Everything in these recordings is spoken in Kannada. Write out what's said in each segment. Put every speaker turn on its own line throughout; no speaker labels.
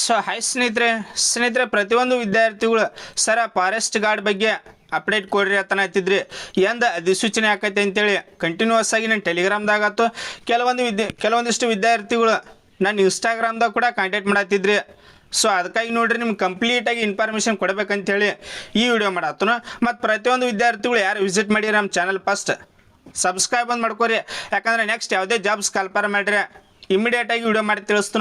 ಸೊ ಹಾಯ್ ಸ್ನೇಹಿತರೆ ಪ್ರತಿಯೊಂದು ವಿದ್ಯಾರ್ಥಿಗಳು ಸರ ಫಾರೆಸ್ಟ್ ಗಾರ್ಡ್ ಬಗ್ಗೆ ಅಪ್ಡೇಟ್ ಕೊಡ್ರಿ ಅಂತನ ಹತ್ತಿದ್ರಿ ಎಂದ ಅಧಿಸೂಚನೆ ಆಕೈತೆ ಅಂತೇಳಿ ಕಂಟಿನ್ಯೂಸ್ ಆಗಿ ನಾನು ಟೆಲಿಗ್ರಾಮ್ದಾಗ ಆಯ್ತು ಕೆಲವೊಂದಿಷ್ಟು ವಿದ್ಯಾರ್ಥಿಗಳು ನಾನು ಇನ್ಸ್ಟಾಗ್ರಾಮ್ದಾಗ ಕೂಡ ಕಾಂಟ್ಯಾಕ್ಟ್ ಮಾಡತ್ತಿದ್ರಿ. ಸೊ ಅದಕ್ಕಾಗಿ ನೋಡ್ರಿ ನಿಮ್ಗೆ ಕಂಪ್ಲೀಟಾಗಿ ಇನ್ಫಾರ್ಮೇಷನ್ ಕೊಡಬೇಕಂತೇಳಿ ಈ ವಿಡಿಯೋ ಮಾಡತ್ತನು. ಮತ್ತು ಪ್ರತಿಯೊಂದು ವಿದ್ಯಾರ್ಥಿಗಳು ಯಾರು ವಿಸಿಟ್ ಮಾಡಿರಿ ನಮ್ಮ ಚಾನಲ್ ಫಸ್ಟ್ ಸಬ್ಸ್ಕ್ರೈಬ್ ಒಂದು ಮಾಡ್ಕೊರಿ. ಯಾಕಂದರೆ ನೆಕ್ಸ್ಟ್ ಯಾವುದೇ ಜಾಬ್ಸ್ ಕಲ್ಪರ್ ಮಾಡಿರಿ ಇಮಿಡಿಯೇಟಾಗಿ ವಿಡಿಯೋ ಮಾಡಿ ತಿಳಿಸ್ತು.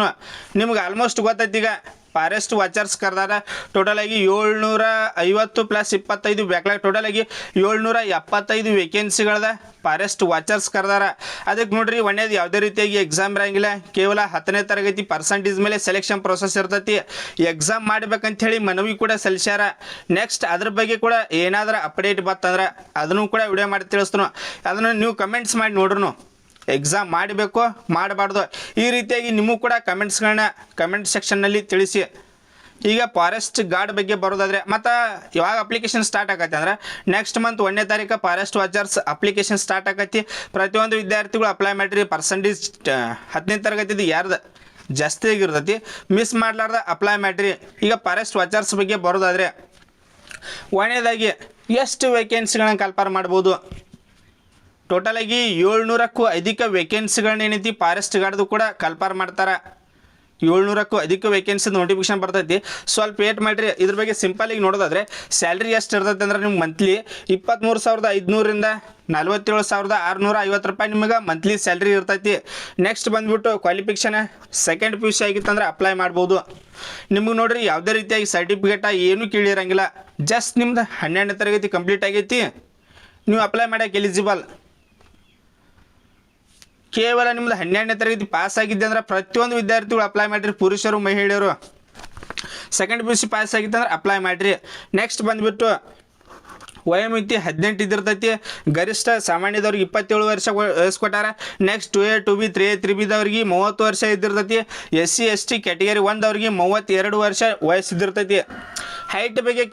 ನಿಮ್ಗೆ ಆಲ್ಮೋಸ್ಟ್ ಗೊತ್ತೈತಿ ಈಗ ಫಾರೆಸ್ಟ್ ವಾಚರ್ಸ್ ಕರೆದಾರ ಟೋಟಲಾಗಿ 750 + 25 ಬ್ಯಾಕ್ಲಾಗ್ ಟೋಟಲಾಗಿ 775 ವೇಕೆನ್ಸಿಗಳದ ಫಾರೆಸ್ಟ್ ವಾಚರ್ಸ್ ಕರೆದಾರ. ಅದಕ್ಕೆ ನೋಡ್ರಿ ಒಂದೇದು ಯಾವುದೇ ರೀತಿಯಾಗಿ ಎಕ್ಸಾಮ್ ಇರೋಂಗಿಲ್ಲ, ಕೇವಲ 10ನೇ ತರಗತಿ ಪರ್ಸೆಂಟೇಜ್ ಮೇಲೆ ಸೆಲೆಕ್ಷನ್ ಪ್ರೊಸೆಸ್ ಇರ್ತೈತಿ. ಎಕ್ಸಾಮ್ ಮಾಡ್ಬೇಕಂಥೇಳಿ ಮನವಿ ಕೂಡ ಸಲ್ಲಿಸ್ಯಾರ. ನೆಕ್ಸ್ಟ್ ಅದ್ರ ಬಗ್ಗೆ ಕೂಡ ಏನಾದರೂ ಅಪ್ಡೇಟ್ ಬತ್ತಂದ್ರೆ ಅದನ್ನು ಕೂಡ ವಿಡಿಯೋ ಮಾಡಿ ತಿಳಿಸ್ತು. ಅದನ್ನು ನೀವು ಕಮೆಂಟ್ಸ್ ಮಾಡಿ ನೋಡ್ರು ಎಕ್ಸಾಮ್ ಮಾಡಬೇಕು ಮಾಡಬಾರ್ದು ಈ ರೀತಿಯಾಗಿ ನಿಮಗೂ ಕೂಡ ಕಮೆಂಟ್ಸ್ಗಳನ್ನ ಕಮೆಂಟ್ ಸೆಕ್ಷನ್ನಲ್ಲಿ ತಿಳಿಸಿ. ಈಗ ಫಾರೆಸ್ಟ್ ಗಾರ್ಡ್ ಬಗ್ಗೆ ಬರೋದಾದರೆ ಮತ್ತು ಯಾವಾಗ ಅಪ್ಲಿಕೇಶನ್ ಸ್ಟಾರ್ಟ್ ಆಗತ್ತೆ ಅಂದ್ರೆ ನೆಕ್ಸ್ಟ್ ಮಂತ್ 1ನೇ ತಾರೀಕು ಫಾರೆಸ್ಟ್ ವಾಚರ್ಸ್ ಅಪ್ಲಿಕೇಶನ್ ಸ್ಟಾರ್ಟ್ ಆಗತ್ತೆ. ಪ್ರತಿಯೊಂದು ವಿದ್ಯಾರ್ಥಿಗಳು ಅಪ್ಲೈ ಮಾಡಿರಿ. ಪರ್ಸೆಂಟೇಜ್ 10ನೇ ತರಗತಿದು ಯಾರ್ದು ಜಾಸ್ತಿ ಆಗಿರ್ತೈತಿ ಮಿಸ್ ಮಾಡಲಾರ್ದ ಅಪ್ಲೈ ಮಾಡಿರಿ. ಈಗ ಫಾರೆಸ್ಟ್ ವಾಚರ್ಸ್ ಬಗ್ಗೆ ಬರೋದಾದರೆ ಒಂದನೇದಾಗಿ ಎಷ್ಟು ವೇಕೆನ್ಸಿಗಳನ್ನ ಕಲ್ಪರ್ ಮಾಡ್ಬೋದು. ಟೋಟಲಾಗಿ 700ಕ್ಕೂ ಅಧಿಕ ವೇಕೆನ್ಸಿಗಳನ್ನ ಏನೈತಿ ಫಾರೆಸ್ಟ್ ಗಾರ್ಡ್ದು ಕೂಡ ಕಲ್ಪರ್ ಮಾಡ್ತಾರೆ. 700ಕ್ಕೂ ಅಧಿಕ ವೇಕೆನ್ಸಿ ನೋಟಿಫಿಕೇಶನ್ ಬರ್ತೈತಿ. ಸ್ವಲ್ಪ ವೇಟ್ ಮಾಡಿರಿ. ಇದ್ರ ಬಗ್ಗೆ ಸಿಂಪಲಾಗಿ ನೋಡೋದಾದರೆ ಸ್ಯಾಲ್ರಿ ಎಷ್ಟು ಇರ್ತೈತೆ ಅಂದ್ರೆ ನಿಮ್ಗೆ ಮಂತ್ಲಿ 23,500ರಿಂದ 47,650 ರೂಪಾಯಿ ನಿಮಗೆ ಮಂತ್ಲಿ ಸ್ಯಾಲ್ರಿ ಇರ್ತೈತಿ. ನೆಕ್ಸ್ಟ್ ಬಂದುಬಿಟ್ಟು ಕ್ವಾಲಿಫಿಕೇಷನ್ ಸೆಕೆಂಡ್ PUC ಆಗಿತ್ತಂದ್ರೆ ಅಪ್ಲೈ ಮಾಡ್ಬೋದು. ನಿಮ್ಗೆ ನೋಡ್ರಿ ಯಾವುದೇ ರೀತಿಯಾಗಿ ಸರ್ಟಿಫಿಕೇಟ ಏನೂ ಕೇಳಿರಂಗಿಲ್ಲ. ಜಸ್ಟ್ ನಿಮ್ದು 12ನೇ ತರಗತಿ ಕಂಪ್ಲೀಟ್ ಆಗೈತಿ, ನೀವು ಅಪ್ಲೈ ಮಾಡೋಕೆ ಎಲಿಜಿಬಲ್. ಕೇವಲ ನಿಮ್ಮದು 12ನೇ ತರಗತಿ ಪಾಸ್ ಆಗಿದ್ದೆ ಅಂದ್ರೆ ಪ್ರತಿಯೊಂದು ವಿದ್ಯಾರ್ಥಿಗಳು ಅಪ್ಲೈ ಮಾಡಿರಿ. ಪುರುಷರು ಮಹಿಳೆಯರು ಸೆಕೆಂಡ್ PUC ಪಾಸ್ ಆಗಿದ್ದೆ ಅಂದ್ರೆ ಅಪ್ಲೈ ಮಾಡಿರಿ. ನೆಕ್ಸ್ಟ್ ಬಂದುಬಿಟ್ಟು ವಯೋಮಿತಿ 18 ಇದ್ದಿರ್ತೈತಿ. ಗರಿಷ್ಠ ಸಾಮಾನ್ಯದವ್ರಿಗೆ 27 ವರ್ಷ ವಯಸ್ಸು ಕೊಟ್ಟಾರ. ನೆಕ್ಸ್ಟ್ 2A 2B 3A 3Bದವ್ರಿಗೆ 30 ವರ್ಷ ಇದ್ದಿರ್ತೈತಿ. SC ST ಕ್ಯಾಟಗರಿ 1ದವ್ರಿಗೆ 32 ವರ್ಷ ವಯಸ್ಸಿದ್ದಿರ್ತೈತಿ. ಹೈಟ್ ಬಗ್ಗೆ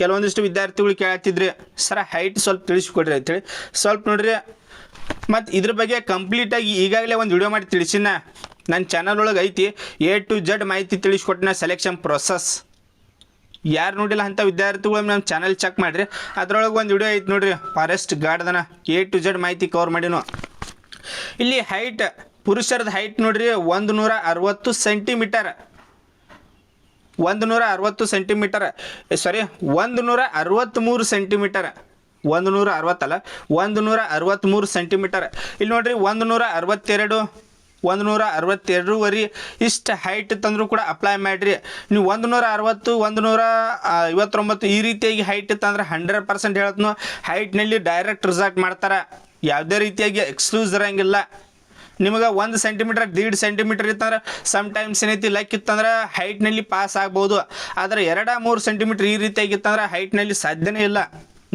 ಕೆಲವೊಂದಿಷ್ಟು ವಿದ್ಯಾರ್ಥಿಗಳು ಕೇಳತ್ತಿದ್ರಿ, ಸರ ಹೈಟ್ ಸ್ವಲ್ಪ ತಿಳಿಸ್ಕೊಡ್ರಿ ಅಂತೇಳಿ. ಸ್ವಲ್ಪ ನೋಡ್ರಿ, ಮತ್ತು ಇದ್ರ ಬಗ್ಗೆ ಕಂಪ್ಲೀಟಾಗಿ ಈಗಾಗಲೇ ಒಂದು ವಿಡಿಯೋ ಮಾಡಿ ತಿಳಿಸಿನ ನನ್ನ ಚಾನಲ್ ಒಳಗೆ ಐತಿ. A to Z ಮಾಹಿತಿ ತಿಳಿಸ್ಕೊಟ್ಟಿನ ಸೆಲೆಕ್ಷನ್ ಪ್ರೊಸೆಸ್. ಯಾರು ನೋಡಿಲ್ಲ ಅಂಥ ವಿದ್ಯಾರ್ಥಿಗಳು ನಮ್ಮ ಚಾನಲ್ ಚೆಕ್ ಮಾಡಿರಿ. ಅದರೊಳಗೆ ಒಂದು ವಿಡಿಯೋ ಐತಿ ನೋಡ್ರಿ, ಫಾರೆಸ್ಟ್ ಗಾರ್ಡ್ದನ A to Z ಮಾಹಿತಿ ಕವರ್ ಮಾಡಿನು. ಇಲ್ಲಿ ಹೈಟ್ ಪುರುಷರದ ಹೈಟ್ ನೋಡ್ರಿ 160 ಸೆಂಟಿಮೀಟರ್. 160 ಸೆಂಟಿಮೀಟರ್ ಸಾರಿ 163 ಸೆಂಟಿಮೀಟರ್. 160 ಅಲ್ಲ 163 ಸೆಂಟಿಮೀಟರ್. ಇಲ್ಲಿ ನೋಡ್ರಿ 162 162ವರೆ ಇಷ್ಟು ಹೈಟ್ ತಂದರೂ ಕೂಡ ಅಪ್ಲೈ ಮಾಡಿರಿ. ನೀವು 160 159 ಈ ರೀತಿಯಾಗಿ ಹೈಟ್ ತಂದ್ರೆ 100% ಹೇಳ್ತನು ಹೈಟ್ನಲ್ಲಿ ಡೈರೆಕ್ಟ್ ರಿಸಲ್ಟ್ ಮಾಡ್ತಾರೆ. ಯಾವುದೇ ರೀತಿಯಾಗಿ ಎಕ್ಸ್ಕ್ಲೂಸ್ ಇರೋಂಗಿಲ್ಲ. ನಿಮಗೆ 1 ಸೆಂಟಿಮೀಟರ್ 1.5 ಸೆಂಟಿಮೀಟರ್ ಇತ್ತಂದ್ರೆ ಸಮ್ಟೈಮ್ಸ್ ಏನೈತಿ ಲೈಕ್ ಇತ್ತಂದ್ರೆ ಹೈಟ್ನಲ್ಲಿ ಪಾಸ್ ಆಗ್ಬೋದು. ಆದರೆ 2-3 ಸೆಂಟಿಮೀಟರ್ ಈ ರೀತಿಯಾಗಿತ್ತಂದ್ರೆ ಹೈಟ್ನಲ್ಲಿ ಸಾಧ್ಯನೇ ಇಲ್ಲ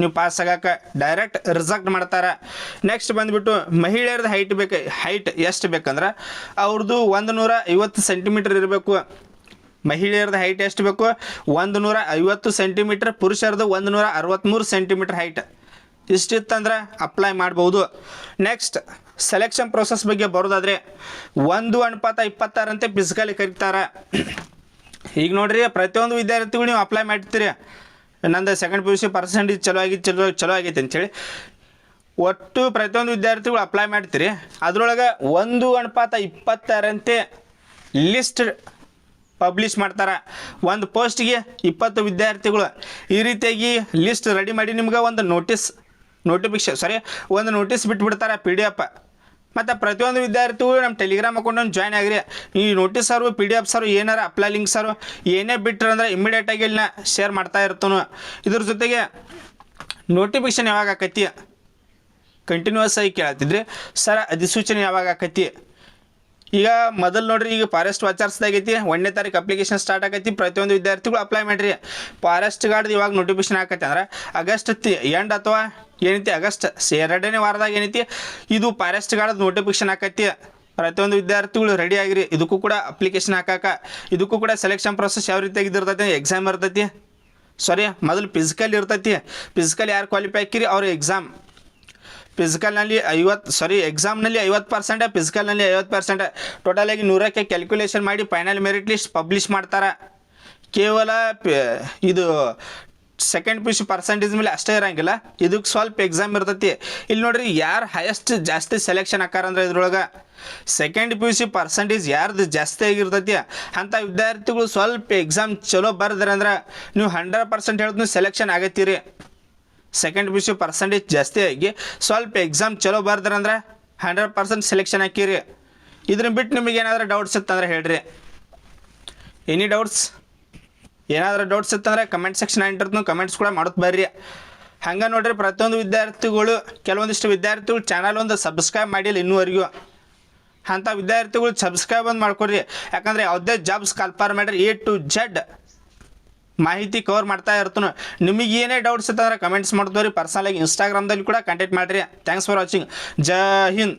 ನೀವು ಪಾಸ್ ಆಗಕ್ಕೆ, ಡೈರೆಕ್ಟ್ ರಿಜೆಕ್ಟ್ ಮಾಡ್ತಾರೆ. ನೆಕ್ಸ್ಟ್ ಬಂದುಬಿಟ್ಟು ಮಹಿಳೆಯರದ್ದು ಹೈಟ್ ಎಷ್ಟು ಬೇಕಂದ್ರೆ ಅವ್ರದ್ದು 150 ಸೆಂಟಿಮೀಟರ್ ಇರಬೇಕು. ಮಹಿಳೆಯರದ್ದು ಹೈಟ್ ಎಷ್ಟು ಬೇಕು 150 ಸೆಂಟಿಮೀಟರ್. ಪುರುಷರದ್ದು 163 ಸೆಂಟಿಮೀಟರ್ ಹೈಟ್. ಇಷ್ಟಿತ್ತಂದ್ರೆ ಅಪ್ಲೈ ಮಾಡ್ಬೋದು. ನೆಕ್ಸ್ಟ್ ಸೆಲೆಕ್ಷನ್ ಪ್ರೊಸೆಸ್ ಬಗ್ಗೆ ಬರೋದಾದರೆ 1:26 ಫಿಸಿಕಲಿ ಕರೀತಾರೆ. ಈಗ ನೋಡ್ರಿ ಪ್ರತಿಯೊಂದು ವಿದ್ಯಾರ್ಥಿಗಳು ನೀವು ಅಪ್ಲೈ ಮಾಡ್ತೀರಿ, ನಂದು ಸೆಕೆಂಡ್ PUC ಪರ್ಸೆಂಟೇಜ್ ಚಲೋ ಆಗೈತೆ ಅಂಥೇಳಿ ಒಟ್ಟು ಪ್ರತಿಯೊಂದು ವಿದ್ಯಾರ್ಥಿಗಳು ಅಪ್ಲೈ ಮಾಡ್ತೀರಿ. ಅದರೊಳಗೆ 1:26 ಲಿಸ್ಟ್ ಪಬ್ಲಿಷ್ ಮಾಡ್ತಾರೆ. ಒಂದು ಪೋಸ್ಟ್ಗೆ 20 ವಿದ್ಯಾರ್ಥಿಗಳು ಈ ರೀತಿಯಾಗಿ ಲಿಸ್ಟ್ ರೆಡಿ ಮಾಡಿ ನಿಮ್ಗೆ ಒಂದು ಒಂದು ನೋಟಿಸ್ ಬಿಟ್ಬಿಡ್ತಾರೆ PDF. ಮತ್ತು ಪ್ರತಿಯೊಂದು ವಿದ್ಯಾರ್ಥಿಗಳು ನಮ್ಮ ಟೆಲಿಗ್ರಾಮ್ ಅಕೌಂಟನ್ನು ಜಾಯ್ನ್ ಆಗಿರಿ. ಈ ನೋಟಿಸ್ ಸಾರು PDF ಸಾರು ಏನಾರು ಅಪ್ಲೈ ಲಿಂಕ್ ಸಾರು ಏನೇ ಬಿಟ್ಟರೆ ಅಂದ್ರೆ ಇಮ್ಮಿಡಿಯೇಟಾಗಿ ಇಲ್ಲಿನ ಶೇರ್ ಮಾಡ್ತಾ ಇರ್ತಾನು. ಇದ್ರ ಜೊತೆಗೆ ನೋಟಿಫಿಕೇಶನ್ ಯಾವಾಗ ಆಕೈತಿ ಕಂಟಿನ್ಯೂಸ್ ಆಗಿ ಕೇಳತ್ತಿದ್ರಿ, ಸರ್ ಅಧಿಸೂಚನೆ ಯಾವಾಗ ಆಕೈತಿ. ಈಗ ಮೊದಲು ನೋಡ್ರಿ, ಈಗ ಫಾರೆಸ್ಟ್ ವಾಚರ್ಸ್ದಾಗೈತಿ 1ನೇ ತಾರೀಕು ಅಪ್ಲಿಕೇಶನ್ ಸ್ಟಾರ್ಟ್ ಆಗೈತಿ. ಪ್ರತಿಯೊಂದು ವಿದ್ಯಾರ್ಥಿಗಳು ಅಪ್ಲೈ ಮಾಡಿರಿ. ಫಾರೆಸ್ಟ್ ಗಾರ್ಡ್ ಇವಾಗ ನೋಟಿಫಿಕೇಶನ್ ಆಕೈತಿ ಅಂದ್ರೆ ಆಗಸ್ಟ್ ಎಂಡ್ ಅಥವಾ ಏನೈತಿ ಆಗಸ್ಟ್ 2ನೇ ವಾರದಾಗ ಏನೈತಿ ಇದು ಫಾರೆಸ್ಟ್ ಗಾರ್ಡ್ ನೋಟಿಫಿಕೇಶನ್ ಆಕೈತಿ. ಪ್ರತಿಯೊಂದು ವಿದ್ಯಾರ್ಥಿಗಳು ರೆಡಿ ಆಗಿರಿ. ಇದಕ್ಕೂ ಕೂಡ ಅಪ್ಲಿಕೇಶನ್ ಇದಕ್ಕೂ ಕೂಡ ಸೆಲೆಕ್ಷನ್ ಪ್ರೊಸೆಸ್ ಯಾವ ರೀತಿಯಾಗಿ ಇರ್ತೈತಿ, ಎಕ್ಸಾಮ್ ಇರ್ತೈತಿ. ಮೊದಲು ಫಿಸಿಕಲ್ ಇರ್ತೈತಿ. ಫಿಸಿಕಲ್ ಯಾರು ಕ್ವಾಲಿಫೈ ಆಕಿರಿ ಅವ್ರ ಎಕ್ಸಾಮ್. ಫಿಸಿಕಲ್ನಲ್ಲಿ ಎಕ್ಸಾಮ್ನಲ್ಲಿ 50%, ಫಿಸಿಕಲ್ನಲ್ಲಿ 50%, ಟೋಟಲಾಗಿ 100ಕ್ಕೆ ಕ್ಯಾಲ್ಕುಲೇಷನ್ ಮಾಡಿ ಫೈನಲ್ ಮೆರಿಟ್ ಲಿಸ್ಟ್ ಪಬ್ಲಿಷ್ ಮಾಡ್ತಾರೆ. ಕೇವಲ ಇದು second P U C percentage ಮೇಲೆ ಅಷ್ಟೇ ಇರೋಂಗಿಲ್ಲ, ಇದಕ್ಕೆ ಸ್ವಲ್ಪ ಎಕ್ಸಾಮ್ ಇರ್ತೈತಿ. ಇಲ್ಲಿ ನೋಡ್ರಿ ಯಾರು ಹೈಯೆಸ್ಟ್ ಜಾಸ್ತಿ ಸೆಲೆಕ್ಷನ್ ಆಕಾರ ಅಂದ್ರೆ ಇದ್ರೊಳಗೆ second P U C percentage ಯಾರ್ದು ಜಾಸ್ತಿ ಆಗಿರ್ತೈತಿ ಅಂಥ ವಿದ್ಯಾರ್ಥಿಗಳು ಸ್ವಲ್ಪ ಎಕ್ಸಾಮ್ ಚಲೋ ಬರ್ದ್ರೆ ಅಂದ್ರೆ ನೀವು 100% ಹೇಳಿದ್ನು ಸೆಲೆಕ್ಷನ್ ಆಗತ್ತೀರಿ. Second P U C percentage ಜಾಸ್ತಿ ಆಗಿ ಸ್ವಲ್ಪ ಎಕ್ಸಾಮ್ ಚಲೋ ಬರ್ದ್ರೆ ಅಂದ್ರೆ 100% ಸೆಲೆಕ್ಷನ್ ಹಾಕಿರಿ. ಇದನ್ನ ಬಿಟ್ಟು ನಿಮಗೆ ಏನಾದರೂ ಡೌಟ್ಸ್ ಇತ್ತಂದ್ರೆ ಹೇಳ್ರಿ. Any doubts? ಏನಾದರೂ ಡೌಟ್ಸ್ ಇತ್ತಂದ್ರೆ ಕಮೆಂಟ್ ಸೆಕ್ಷನ್ ಇಟ್ಟಿರ್ತೀನಿ, ಕಮೆಂಟ್ಸ್ ಕೂಡ ಮಾಡೋದು ಬರ್ರಿ. ಹಂಗೆ ನೋಡ್ರಿ ಪ್ರತಿಯೊಂದು ವಿದ್ಯಾರ್ಥಿಗಳು, ಕೆಲವೊಂದಿಷ್ಟು ವಿದ್ಯಾರ್ಥಿಗಳು ಚಾನಲ್ ಒಂದು ಸಬ್ಸ್ಕ್ರೈಬ್ ಮಾಡಿಲ್ಲ ಇನ್ನೂವರೆಗೂ. ಅಂಥ ವಿದ್ಯಾರ್ಥಿಗಳು ಸಬ್ಸ್ಕ್ರೈಬ್ ಒಂದು ಮಾಡ್ಕೊಡ್ರಿ. ಯಾಕಂದರೆ ಯಾವುದೇ ಜಾಬ್ಸ್ ಕನ್ಫರ್ಮ್ ಮಾಡ್ರಿ A to Z ಮಾಹಿತಿ ಕವರ್ ಮಾಡ್ತಾ ಇರ್ತೀನಿ. ನಿಮಗೆ ಏನೇ ಡೌಟ್ಸ್ ಇತ್ತಂದ್ರೆ ಕಮೆಂಟ್ಸ್ ಮಾಡ್ತೀವಿ. ಪರ್ಸನಲಾಗಿ ಇನ್ಸ್ಟಾಗ್ರಾಮ್ದಲ್ಲಿ ಕೂಡ ಕಾಂಟ್ಯಾಕ್ಟ್ ಮಾಡಿರಿ. Thanks for watching. Jai Hind.